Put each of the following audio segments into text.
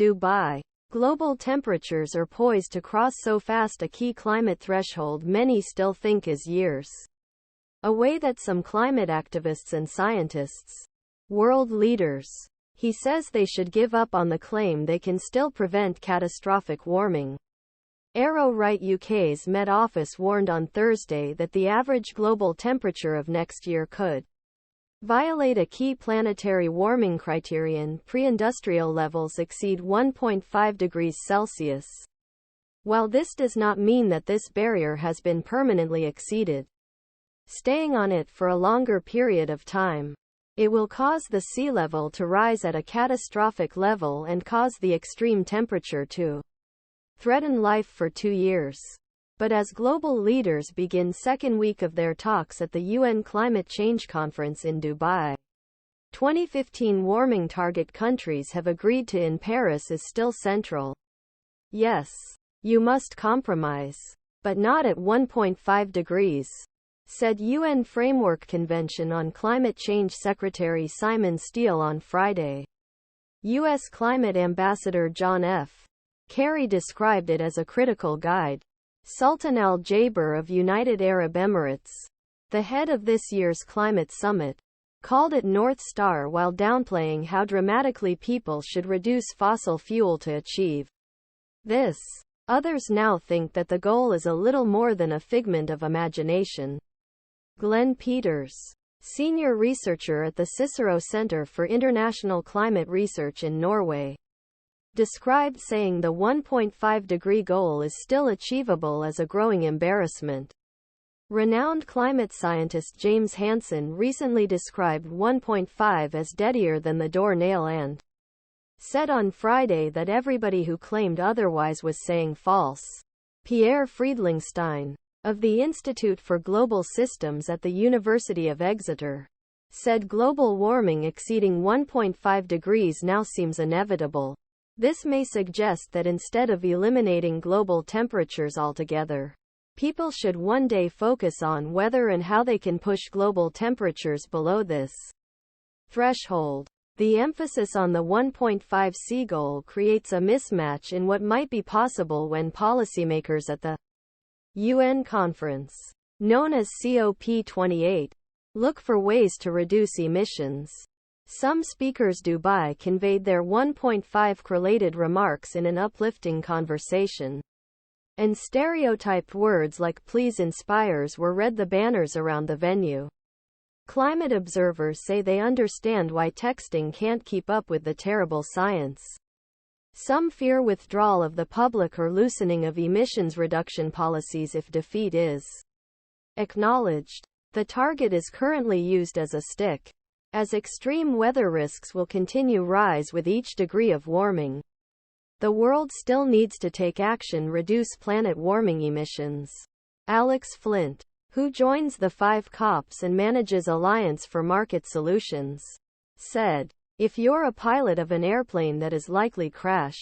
Dubai. Global temperatures are poised to cross so fast a key climate threshold many still think is years away. That some climate activists and scientists, world leaders, he says they should give up on the claim they can still prevent catastrophic warming. ArrowRight UK's Met Office warned on Thursday that the average global temperature of next year could violate a key planetary warming criterion. Pre-industrial levels exceed 1.5 degrees Celsius. While this does not mean that this barrier has been permanently exceeded, staying on it for a longer period of time, it will cause the sea level to rise at a catastrophic level and cause the extreme temperature to threaten life for 2 years. But as global leaders begin second week of their talks at the UN Climate Change Conference in Dubai, 2015 warming target countries have agreed to in Paris is still central. Yes, you must compromise, but not at 1.5 degrees, said UN Framework Convention on Climate Change Secretary Simon Stiell on Friday. U.S. Climate Ambassador John F. Kerry described it as a critical guide. Sultan Al Jaber of United Arab Emirates, the head of this year's climate summit, called it North Star while downplaying how dramatically people should reduce fossil fuel to achieve this. Others now think that the goal is a little more than a figment of imagination. Glen Peters, senior researcher at the Cicero Center for International Climate Research in Norway, described saying the 1.5-degree goal is still achievable as a growing embarrassment. Renowned climate scientist James Hansen recently described 1.5 as deadier than the doornail and said on Friday that everybody who claimed otherwise was saying false. Pierre Friedlingstein, of the Institute for Global Systems at the University of Exeter, said global warming exceeding 1.5 degrees now seems inevitable. This may suggest that instead of eliminating global temperatures altogether, people should one day focus on whether and how they can push global temperatures below this threshold. The emphasis on the 1.5 C goal creates a mismatch in what might be possible when policymakers at the UN conference, known as COP28, look for ways to reduce emissions. Some speakers Dubai conveyed their 1.5 correlated remarks in an uplifting conversation, and stereotyped words like please inspires were read the banners around the venue. Climate observers say they understand why texting can't keep up with the terrible science. Some fear withdrawal of the public or loosening of emissions reduction policies if defeat is acknowledged. The target is currently used as a stick, as extreme weather risks will continue rise with each degree of warming. The world still needs to take action to reduce planet warming emissions. Alex Flint, who joins the 5 COPs and manages Alliance for Market Solutions, said, if you're a pilot of an airplane that is likely crash,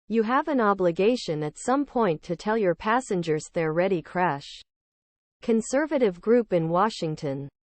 you have an obligation at some point to tell your passengers they're ready crash. Conservative group in Washington,